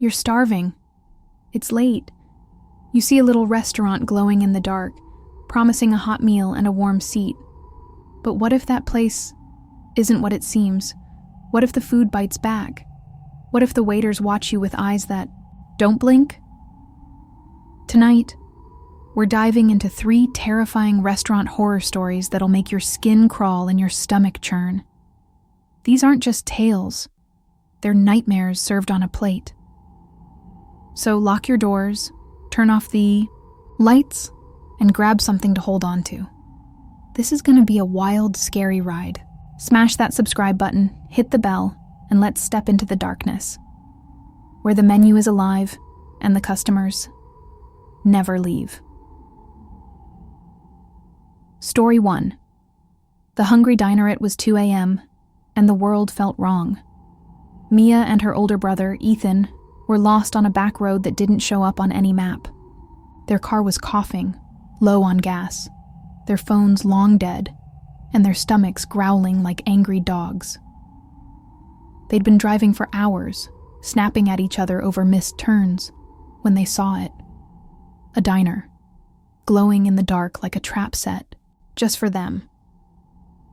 You're starving. It's late. You see a little restaurant glowing in the dark, promising a hot meal and a warm seat. But what if that place isn't what it seems? What if the food bites back? What if the waiters watch you with eyes that don't blink? Tonight, we're diving into 3 terrifying restaurant horror stories that'll make your skin crawl and your stomach churn. These aren't just tales. They're nightmares served on a plate. So lock your doors, turn off the lights, and grab something to hold on to. This is gonna be a wild, scary ride. Smash that subscribe button, hit the bell, and let's step into the darkness, where the menu is alive and the customers never leave. Story 1. The hungry diner. It was 2 a.m., and the world felt wrong. Mia and her older brother, Ethan, were lost on a back road that didn't show up on any map. Their car was coughing, low on gas, their phones long dead, and their stomachs growling like angry dogs. They'd been driving for hours, snapping at each other over missed turns, when they saw it. A diner, glowing in the dark like a trap set, just for them.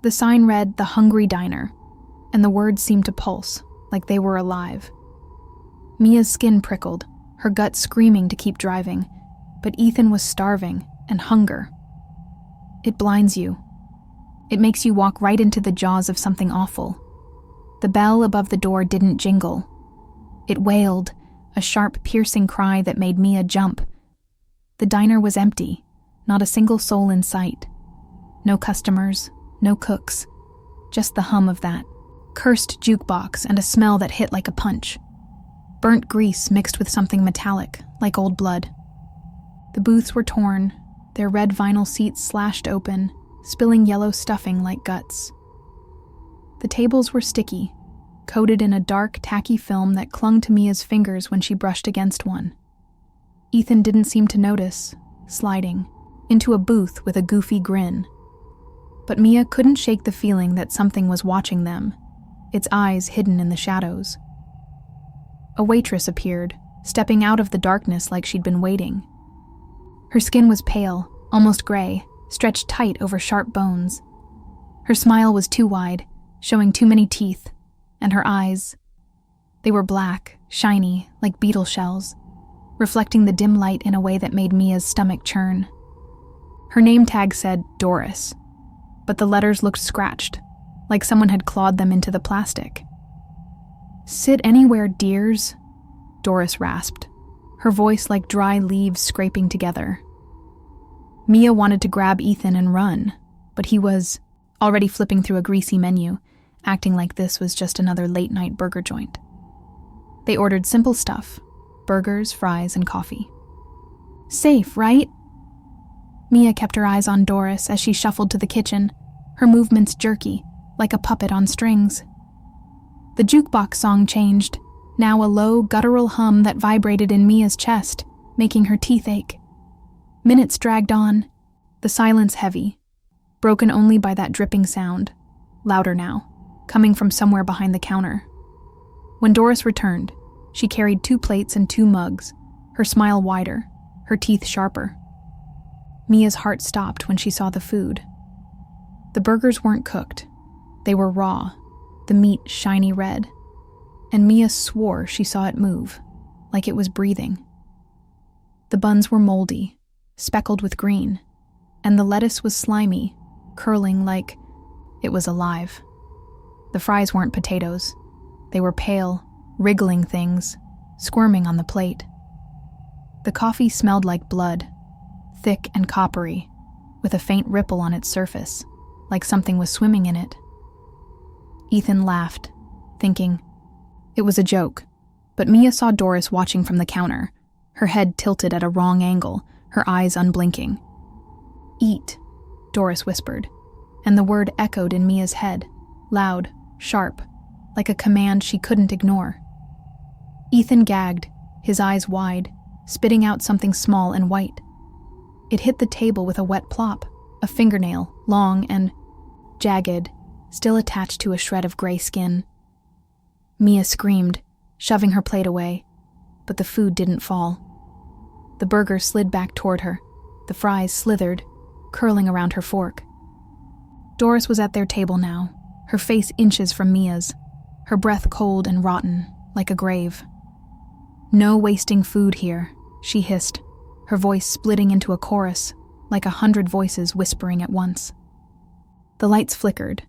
The sign read, "The Hungry Diner," and the words seemed to pulse, like they were alive. Mia's skin prickled, her gut screaming to keep driving, but Ethan was starving, and hunger. It blinds you. It makes you walk right into the jaws of something awful. The bell above the door didn't jingle. It wailed, a sharp, piercing cry that made Mia jump. The diner was empty, not a single soul in sight. No customers, no cooks, just the hum of that cursed jukebox and a smell that hit like a punch. Burnt grease mixed with something metallic, like old blood. The booths were torn, their red vinyl seats slashed open, spilling yellow stuffing like guts. The tables were sticky, coated in a dark, tacky film that clung to Mia's fingers when she brushed against one. Ethan didn't seem to notice, sliding into a booth with a goofy grin. But Mia couldn't shake the feeling that something was watching them, its eyes hidden in the shadows. A waitress appeared, stepping out of the darkness like she'd been waiting. Her skin was pale, almost gray, stretched tight over sharp bones. Her smile was too wide, showing too many teeth, and her eyes, they were black, shiny, like beetle shells, reflecting the dim light in a way that made Mia's stomach churn. Her name tag said Doris, but the letters looked scratched, like someone had clawed them into the plastic. "Sit anywhere, dears," Doris rasped, her voice like dry leaves scraping together. Mia wanted to grab Ethan and run, but he was already flipping through a greasy menu, acting like this was just another late-night burger joint. They ordered simple stuff, burgers, fries, and coffee. "Safe, right?" Mia kept her eyes on Doris as she shuffled to the kitchen, her movements jerky, like a puppet on strings. The jukebox song changed, now a low, guttural hum that vibrated in Mia's chest, making her teeth ache. Minutes dragged on, the silence heavy, broken only by that dripping sound, louder now, coming from somewhere behind the counter. When Doris returned, she carried 2 plates and 2 mugs, her smile wider, her teeth sharper. Mia's heart stopped when she saw the food. The burgers weren't cooked. They were raw, the meat shiny red, and Mia swore she saw it move, like it was breathing. The buns were moldy, speckled with green, and the lettuce was slimy, curling like it was alive. The fries weren't potatoes. They were pale, wriggling things, squirming on the plate. The coffee smelled like blood, thick and coppery, with a faint ripple on its surface, like something was swimming in it. Ethan laughed, thinking it was a joke, but Mia saw Doris watching from the counter, her head tilted at a wrong angle, her eyes unblinking. "Eat," Doris whispered, and the word echoed in Mia's head, loud, sharp, like a command she couldn't ignore. Ethan gagged, his eyes wide, spitting out something small and white. It hit the table with a wet plop, a fingernail, long and jagged, still attached to a shred of gray skin. Mia screamed, shoving her plate away. but the food didn't fall. The burger slid back toward her. The fries slithered, curling around her fork. Doris was at their table now, her face inches from Mia's, her breath cold and rotten, like a grave. "No wasting food here," she hissed, her voice splitting into a chorus, like 100 voices whispering at once. The lights flickered,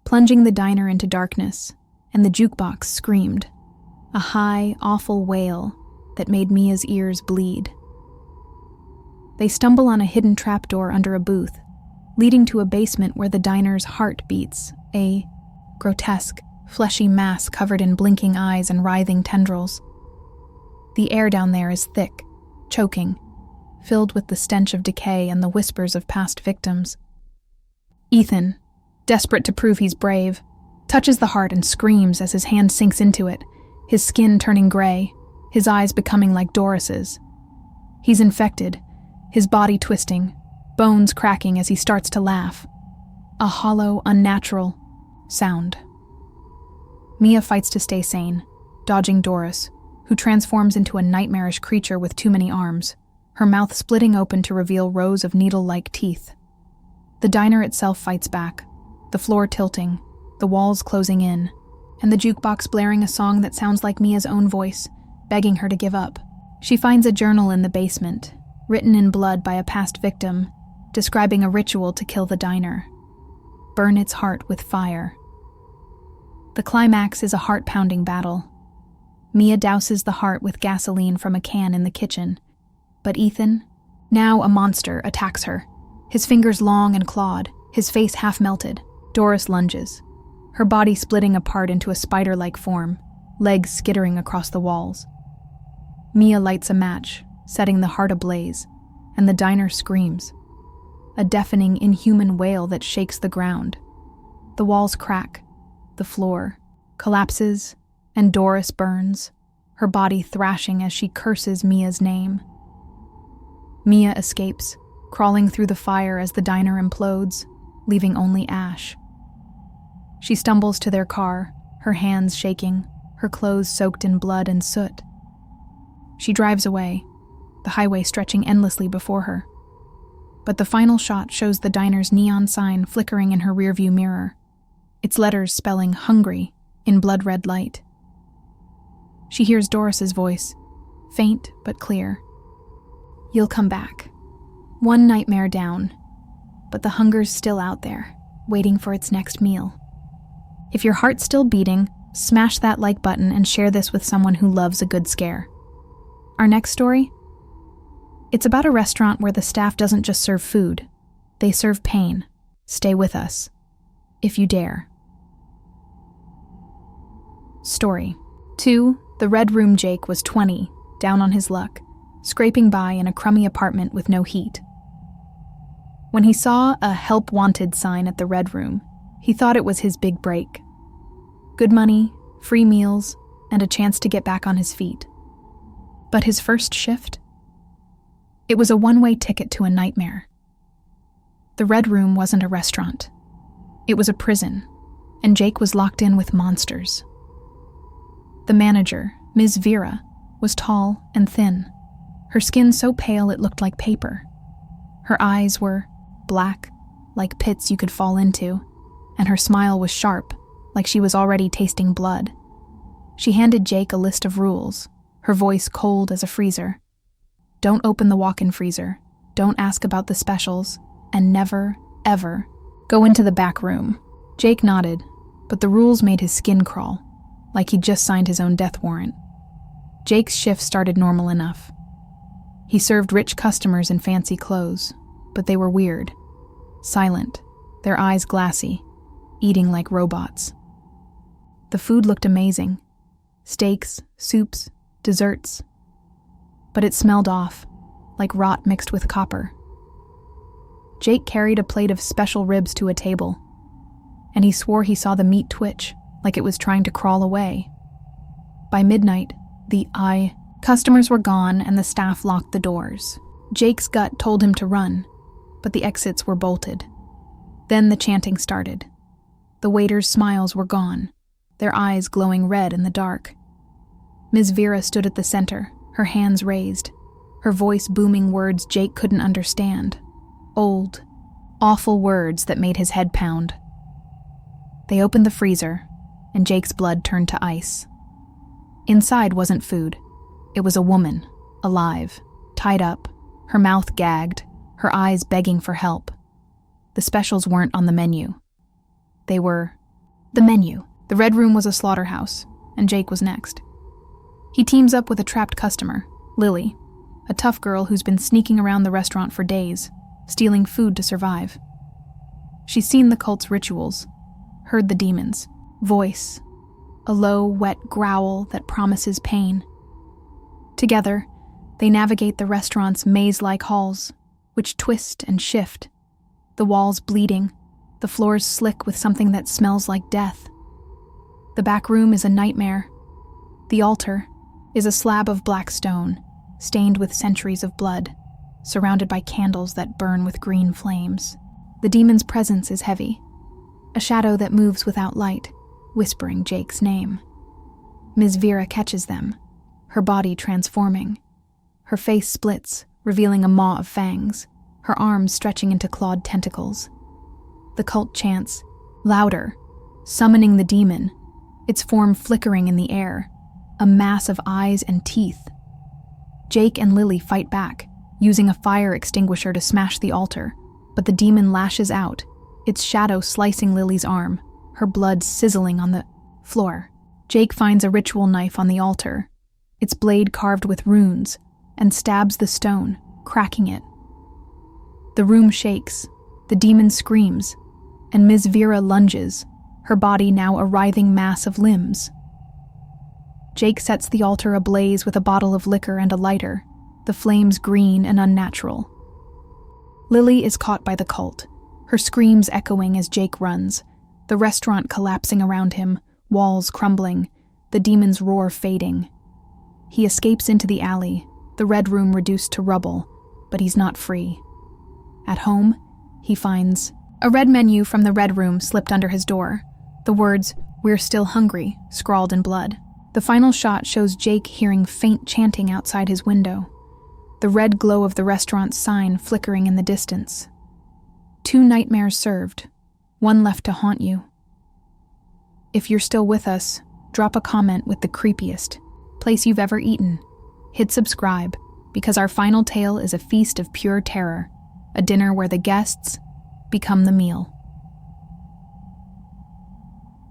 plunging the diner into darkness, and the jukebox screamed, a high, awful wail that made Mia's ears bleed. They stumble on a hidden trapdoor under a booth, leading to a basement where the diner's heart beats, a grotesque, fleshy mass covered in blinking eyes and writhing tendrils. The air down there is thick, choking, filled with the stench of decay and the whispers of past victims. Ethan, desperate to prove he's brave, touches the heart and screams as his hand sinks into it, his skin turning gray, his eyes becoming like Doris's. He's infected, his body twisting, bones cracking as he starts to laugh. A hollow, unnatural sound. Mia fights to stay sane, dodging Doris, who transforms into a nightmarish creature with too many arms, her mouth splitting open to reveal rows of needle-like teeth. The diner itself fights back, the floor tilting, the walls closing in, and the jukebox blaring a song that sounds like Mia's own voice, begging her to give up. She finds a journal in the basement, written in blood by a past victim, describing a ritual to kill the diner. Burn its heart with fire. The climax is a heart-pounding battle. Mia douses the heart with gasoline from a can in the kitchen, but Ethan, now a monster, attacks her, his fingers long and clawed, his face half-melted. Doris lunges, her body splitting apart into a spider-like form, legs skittering across the walls. Mia lights a match, setting the heart ablaze, and the diner screams, a deafening, inhuman wail that shakes the ground. The walls crack, the floor collapses, and Doris burns, her body thrashing as she curses Mia's name. Mia escapes, crawling through the fire as the diner implodes, leaving only ash. She stumbles to their car, her hands shaking, her clothes soaked in blood and soot. She drives away, the highway stretching endlessly before her. But the final shot shows the diner's neon sign flickering in her rearview mirror, its letters spelling "hungry" in blood-red light. She hears Doris's voice, faint but clear. "You'll come back. One nightmare down, but the hunger's still out there, waiting for its next meal." If your heart's still beating, smash that like button and share this with someone who loves a good scare. Our next story? It's about a restaurant where the staff doesn't just serve food, they serve pain. Stay with us, if you dare. Story 2. The Red Room. Jake was 20, down on his luck, scraping by in a crummy apartment with no heat. When he saw a "Help Wanted" sign at the Red Room, he thought it was his big break. Good money, free meals, and a chance to get back on his feet. But his first shift? It was a one-way ticket to a nightmare. The Red Room wasn't a restaurant. It was a prison, and Jake was locked in with monsters. The manager, Ms. Vera, was tall and thin, her skin so pale it looked like paper. Her eyes were black, like pits you could fall into, and her smile was sharp, like she was already tasting blood. She handed Jake a list of rules, her voice cold as a freezer. Don't open the walk-in freezer, don't ask about the specials, and never, ever, go into the back room. Jake nodded, but the rules made his skin crawl, like he'd just signed his own death warrant. Jake's shift started normal enough. He served rich customers in fancy clothes, but they were weird, silent, their eyes glassy, eating like robots. The food looked amazing. Steaks, soups, desserts. But it smelled off, like rot mixed with copper. Jake carried a plate of special ribs to a table, and he swore he saw the meat twitch, like it was trying to crawl away. By midnight, the customers were gone and the staff locked the doors. Jake's gut told him to run, but the exits were bolted. Then the chanting started. The waiters' smiles were gone, their eyes glowing red in the dark. Ms. Vera stood at the center, her hands raised, her voice booming words Jake couldn't understand. Old, awful words that made his head pound. They opened the freezer, and Jake's blood turned to ice. Inside wasn't food. It was a woman, alive, tied up, her mouth gagged, her eyes begging for help. The specials weren't on the menu. They were the menu. The Red Room was a slaughterhouse, and Jake was next. He teams up with a trapped customer, Lily, a tough girl who's been sneaking around the restaurant for days, stealing food to survive. She's seen the cult's rituals, heard the demons' voice, a low, wet growl that promises pain. Together, they navigate the restaurant's maze-like halls, which twist and shift, the walls bleeding, the floors slick with something that smells like death. The back room is a nightmare. The altar is a slab of black stone, stained with centuries of blood, surrounded by candles that burn with green flames. The demon's presence is heavy, a shadow that moves without light, whispering Jake's name. Ms. Vera catches them, her body transforming. Her face splits, revealing a maw of fangs, her arms stretching into clawed tentacles. The cult chants, louder, summoning the demon, its form flickering in the air, a mass of eyes and teeth. Jake and Lily fight back, using a fire extinguisher to smash the altar, but the demon lashes out, its shadow slicing Lily's arm, her blood sizzling on the floor. Jake finds a ritual knife on the altar, its blade carved with runes, and stabs the stone, cracking it. The room shakes, the demon screams, and Ms. Vera lunges, her body now a writhing mass of limbs. Jake sets the altar ablaze with a bottle of liquor and a lighter, the flames green and unnatural. Lily is caught by the cult, her screams echoing as Jake runs, the restaurant collapsing around him, walls crumbling, the demon's roar fading. He escapes into the alley, the Red Room reduced to rubble, but he's not free. At home, he finds a red menu from the Red Room slipped under his door, the words, "We're still hungry," scrawled in blood. The final shot shows Jake hearing faint chanting outside his window, the red glow of the restaurant's sign flickering in the distance. 2 nightmares served, 1 left to haunt you. If you're still with us, drop a comment with the creepiest place you've ever eaten. Hit subscribe, because our final tale is a feast of pure terror, a dinner where the guests become the meal.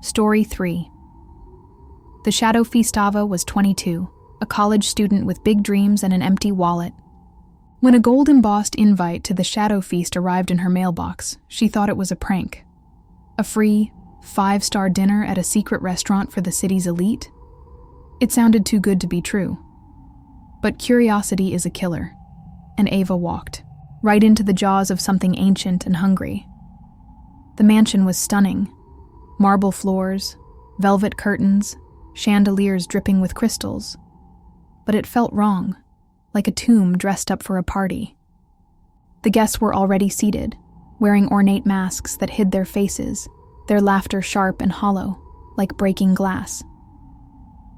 Story 3. The Shadow Feastava was 22, a college student with big dreams and an empty wallet. When a gold-embossed invite to the Shadow Feast arrived in her mailbox, she thought it was a prank. A free, 5-star dinner at a secret restaurant for the city's elite? It sounded too good to be true. But curiosity is a killer, and Ava walked, right into the jaws of something ancient and hungry. The mansion was stunning. Marble floors, velvet curtains, chandeliers dripping with crystals. But it felt wrong, like a tomb dressed up for a party. The guests were already seated, wearing ornate masks that hid their faces, their laughter sharp and hollow, like breaking glass.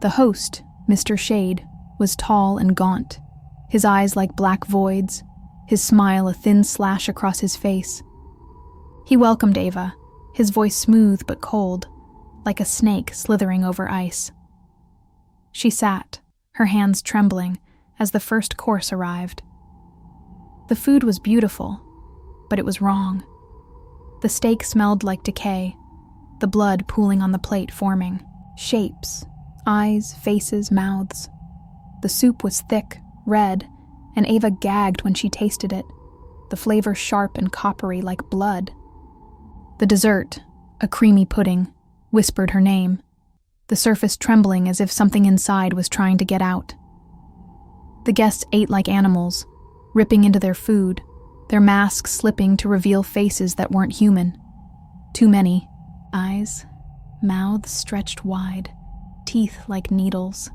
The host, Mr. Shade, was tall and gaunt, his eyes like black voids, his smile a thin slash across his face. He welcomed Ava, his voice smooth but cold, like a snake slithering over ice. She sat, her hands trembling, as the first course arrived. The food was beautiful, but it was wrong. The steak smelled like decay, the blood pooling on the plate forming shapes, eyes, faces, mouths. The soup was thick, red, and Ava gagged when she tasted it, the flavor sharp and coppery like blood. The dessert, a creamy pudding, whispered her name, the surface trembling as if something inside was trying to get out. The guests ate like animals, ripping into their food, their masks slipping to reveal faces that weren't human. Too many. Eyes, mouths stretched wide, teeth like needles.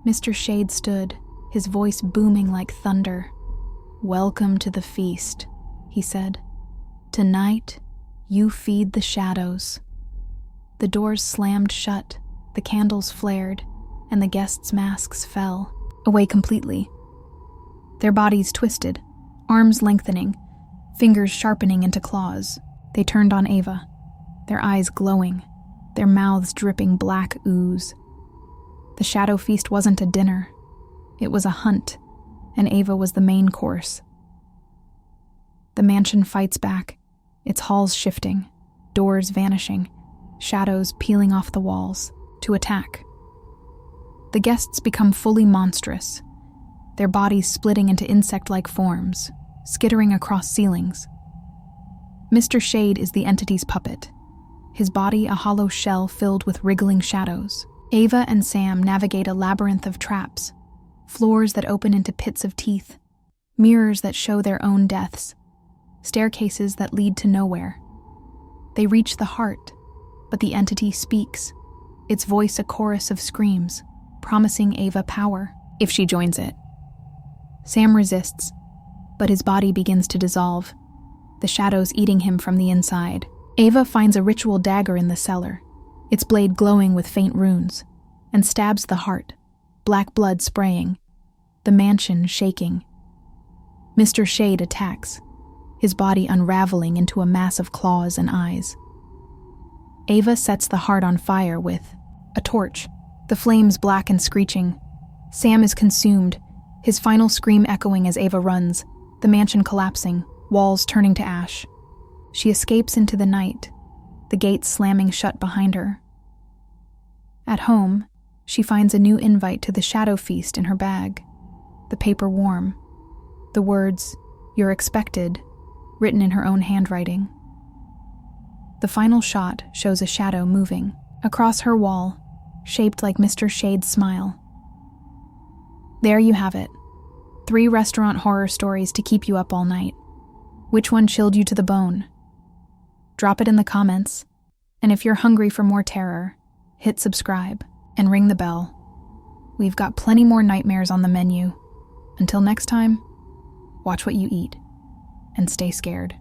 Mr. Shade stood, his voice booming like thunder. "Welcome to the feast," he said. "Tonight, you feed the shadows." The doors slammed shut, the candles flared, and the guests' masks fell. away completely. Their bodies twisted, arms lengthening, fingers sharpening into claws. They turned on Ava, their eyes glowing, their mouths dripping black ooze. The shadow feast wasn't a dinner. It was a hunt, and Ava was the main course. The mansion fights back, its halls shifting, doors vanishing, shadows peeling off the walls, to attack. The guests become fully monstrous, their bodies splitting into insect-like forms, skittering across ceilings. Mr. Shade is the entity's puppet, his body a hollow shell filled with wriggling shadows. Ava and Sam navigate a labyrinth of traps, floors that open into pits of teeth, mirrors that show their own deaths, staircases that lead to nowhere. They reach the heart, but the entity speaks, its voice a chorus of screams, promising Ava power if she joins it. Sam resists, but his body begins to dissolve, the shadows eating him from the inside. Ava finds a ritual dagger in the cellar, its blade glowing with faint runes, and stabs the heart, black blood spraying, the mansion shaking. Mr. Shade attacks, his body unraveling into a mass of claws and eyes. Ava sets the heart on fire with a torch, the flames black and screeching. Sam is consumed, his final scream echoing as Ava runs, the mansion collapsing, walls turning to ash. She escapes into the night, the gates slamming shut behind her. At home, she finds a new invite to the shadow feast in her bag, the paper warm, the words, "You're expected," written in her own handwriting. The final shot shows a shadow moving across her wall, shaped like Mr. Shade's smile. There you have it. 3 restaurant horror stories to keep you up all night. Which one chilled you to the bone? Drop it in the comments, and if you're hungry for more terror, hit subscribe and ring the bell. We've got plenty more nightmares on the menu. Until next time, watch what you eat and stay scared.